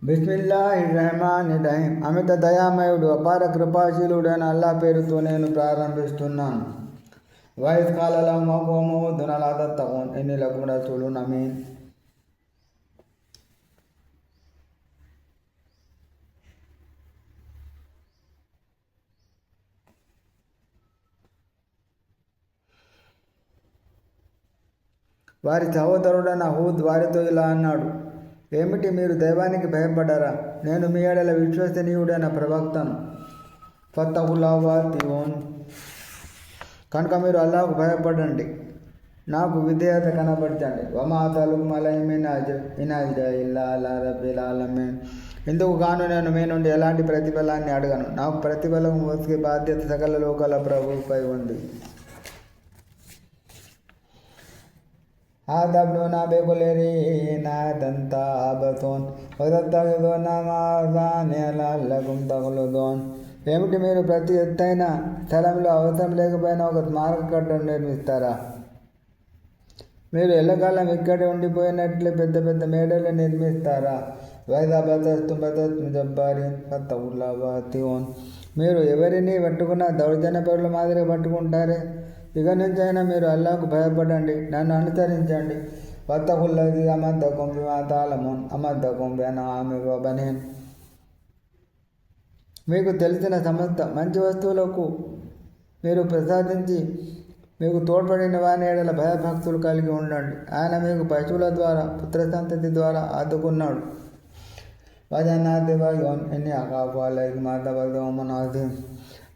బిస్మిల్లాహిర్రహమానిర్రహీం. అమిత దయామయుడు అపార కృపాశీలుడైన అల్లా పేరుతో నేను ప్రారంభిస్తున్నాను. వైస్ కాలలో మకోమో దునలాదత్తకోన్ ఎన్ని లకుం రసూలున్ అమీన్. వారి సహోదరుడైన హూద్ వారితో ఇలా అన్నాడు: ఏమిటి, మీరు దైవానికి భయపడ్డారా? నేను మీ ఎడల విశ్వసనీయుడైన ప్రవక్తను. ఫత్తహుల్లాహ్ కనుక మీరు అల్లాహకు భయపడండి, నాకు విధేయత కనబరచండి. వమా అసలుకుం అలైహి మిన్ అజ్ర్ ఇన్ అజ్రియ ఇల్లా అలా రబ్బిల్ ఆలమీన్. ఇందుకు గాను నేను మీ నుండి ఎలాంటి ప్రతిఫలాన్ని అడగను. నాకు ప్రతిఫలం వచ్చే బాధ్యత సకల లోకాల ప్రభువుపై ఉంది. ఆదబ్నునా బెకులరీనా దంతాబతోన్ వదత్తగిదోనా మాజానిలల్లకుం తగులుదోన్. ఏమిటి, మీరు ప్రతి ఎత్తైన స్థలంలో అవసరం లేకపోయినా ఒక స్మారక కట్టడం నిర్మిస్తారా? మీరు ఎల్లకాలం ఇక్కడే ఉండిపోయినట్లే పెద్ద పెద్ద మేడలు నిర్మిస్తారా? వైదాబతస్తు జబ్బారి ఫత్తహుల్లాహ్. మీరు ఎవరిని పట్టుకున్నా దౌర్జన్యపరుల మాదిరి పట్టుకుంటారే. ఇక నుంచైనా మీరు అల్లాహకు భయపడండి, నన్ను అనుసరించండి. వత్తఖుల్లజీ అమద్దకుం బిమా తాలమూన్ అమద్దకుం బిఅన్ఆమి వ బనీన్. మీకు తెలిసిన సమస్త మంచి వస్తువులకు మీరు ప్రసాదించి మీకు తోడ్పడిన వాని ఎడల భయభక్తులు కలిగి ఉండండి. ఆయన మీకు పశువుల ద్వారా పుత్ర సంతతి ద్వారా ఆదుకున్నాడు. వజన్నాతి వయోన్ ఎన్ని అఖాఫు అలైహిం అదబదోమన్ అజీమ్.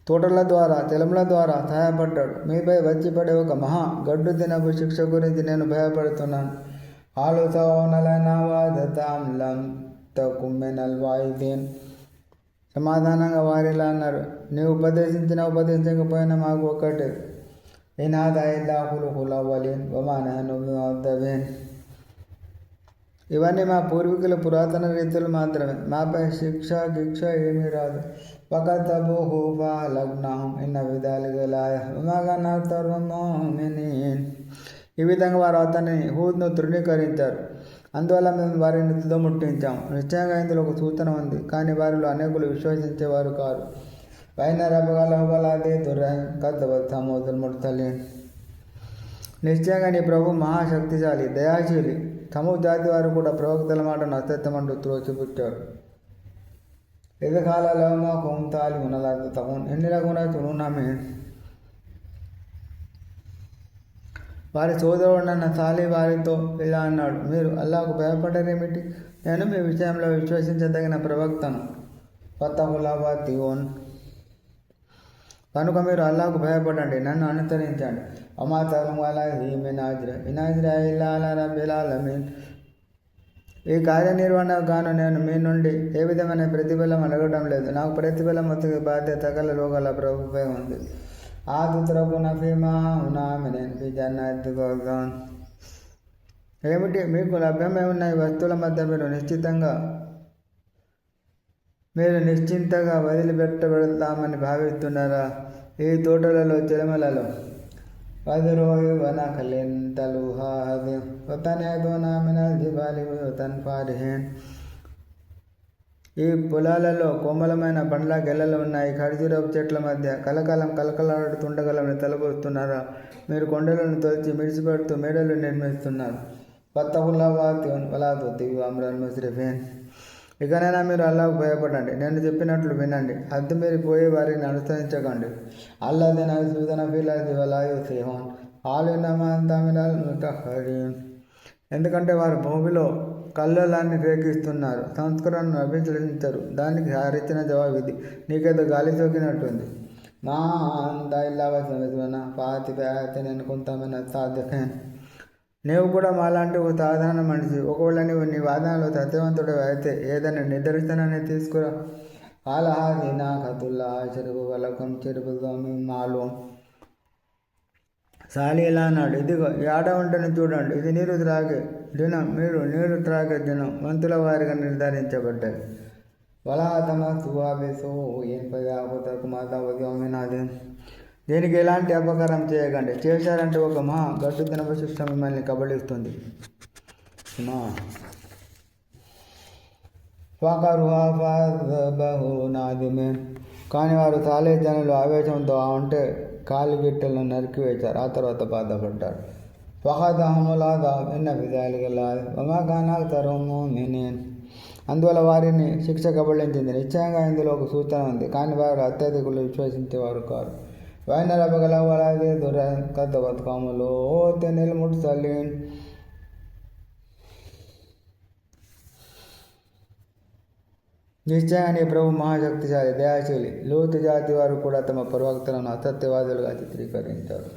తోటల ద్వారా తెలముల ద్వారా సహాయపడ్డాడు. మీపై వచ్చి పడే ఒక మహా గడ్డు దినపు శిక్ష గురించి నేను భయపడుతున్నాను. సమాధానంగా వారిలా అన్నారు: నీవు ఉపదేశించిన ఉపదేశించకపోయినా మాకు ఒక్కటే. ఇవన్నీ మా పూర్వీకుల పురాతన రీతులు మాత్రమే. మాపై శిక్ష గిక్ష ఏమీ రాదు. ఫకతబూహు ఫఅలగ్నాహుం ఇన్న ఫీ ذلిక లఆయా వమా కాన అక్తరుహుం ముమినీన్. ఈ విధంగా వారు అతన్ని హూద్ను తృణీకరించారు, అందువల్ల మేము వారిని తుదముట్టించాము. నిశ్చయంగా ఇందులో ఒక సూచన ఉంది, కానీ వారిలో అనేకులు విశ్వసించేవారు కారు. వైన రబ్బక లహుల్ దుర్రహీం కద్దబత్ సమూదుల్ ముర్సలీన్. నిశ్చయంగా నీ ప్రభు మహాశక్తిశాలి, దయాశీలి. సమూద్ జాతి వారు కూడా ప్రవక్తల మాటను అసత్యమంటూ త్రోసిపుచ్చారు. ఇది కాలంలో కొంతాలి ఉన్నదాన్ని తగున్ ఎన్ని రకమున తునున్నామే. వారి సోదరుడన్న సాలి వారితో ఇలా అన్నాడు: మీరు అల్లాహకు భయపడరేమిటి? నేను మీ విషయంలో విశ్వసించదగిన ప్రవక్తను. ఫత్తహుల్లాహ్. కనుక మీరు అల్లాహకు భయపడండి, నన్ను అనుసరించండి. వమా అసలుకుం అలైహి మిన్ అజ్ర్ ఇన్ అజ్రియ ఇల్లా అలా రబ్బిల్ ఆలమీన్. ఈ కార్యనిర్వహణకు గాను నేను మీ నుండి ఏ విధమైన ప్రతిఫలం అడగడం లేదు. నాకు ప్రతిఫలం వచ్చే బాధ్యత సకల లోకాల ప్రభుపై ఉంది. ఏమిటి, మీకు లభ్యమై ఉన్న ఈ వస్తువుల మధ్య మీరు నిశ్చింతగా వదిలిపెట్టబడతామని భావిస్తున్నారా? ఈ తోటలలో చెలమలలో వదరోయు వనఖలిన్ తలుహా హదీమ్ వతనయదునా మినల్ జిబాలి బుయూతన్ ఫారిహీన్. ఈ పొలాలలో కోమలమైన పండ్ల గెలలు ఉన్నాయి. ఖర్జూరపు చెట్ల మధ్య కలకలాడుతుండగలని తలపోస్తున్నారా? మీరు కొండలను తొలిచి మిడిసిపెడుతూ మేడలు నిర్మిస్తున్నారు. ఫత్తహుల్లాహ్ వలా తుతిఉ అమ్రల్ ముస్రిఫీన్. ఇకనైనా మీరు అల్లాహకు భయపడండి, నేను చెప్పినట్లు వినండి. హద్దు మీరు పోయే వారిని అనుసరించకండి. అల్లదీన యుఫ్సిదూన ఫిల్ అర్ది వలా యుస్లిహూన్ ఖాలిదీన అంత మినల్ ముతహహరీన్. ఎందుకంటే వారు భూమిలో కల్లోలాన్ని రేకిస్తున్నారు, సంస్కరణను అభిలషించరు. దానికి హరిచిన జవాబు ఇది: నీకేదో గాలి సోకినట్టుంది. మా అంత ఇల్లా వస్న పాతి నేను కొంతమైన సాధ్యకేన్. నీవు కూడా మాలాంటి ఒక సాధారణ మనిషి. ఒకవేళ నీవు నీ వాదనలో సత్యవంతుడు అయితే ఏదైనా నిదర్శనాన్ని తీసుకురా. ఆలహాదీనా ఖతుల్లా చెరుపు వలకం చెరుపు మాలూం. సాలి ఇలా అన్నాడు: ఇదిగో ఈ ఆడ వంటని చూడండి, ఇది నీరు త్రాగే దినం, మీరు నీరు త్రాగే దినం వంతుల వారిగా నిర్ధారించబడ్డాయి. వలా తమస్సు ఏం పదాకు మాతా ఉద్యమనాది. దీనికి ఎలాంటి అపకారం చేయకండి. చేశారంటే ఒక మహా గడ్డు దినపు శిక్ష మిమ్మల్ని కబళిస్తుంది. ఫకరుహా ఫఅద్బహు నాదిమీన్. కానీ వారు సాలే జనులు ఆవేశంతో ఉంటే కాలిగిట్టలను నరికివేశారు, ఆ తర్వాత బాధపడ్డారు. ఫఖదహుముల్ అదాబ్ ఇన్న ఫీ ज़ालिक लआయతన్ వమా కాన అక్తరుహుమ్ ముమినీన్. అందువల్ల వారిని శిక్ష కబళించింది. నిశ్చయంగా ఇందులో ఒక సూచన ఉంది, కానీ వారు అత్యధికులు విశ్వసించేవారు కారు. వఇన్న రబ్బక లహువల్ అజీజుర్ రహీమ్ కద్దబత్ కౌము లూతినిల్ ముర్సలీన్. నిశ్చయంగా నీ ప్రభు మహాశక్తిశాలి, దయాశీలి. లూతు జాతి వారు కూడా తమ ప్రవక్తలను అసత్యవాదులుగా చిత్రీకరించారు.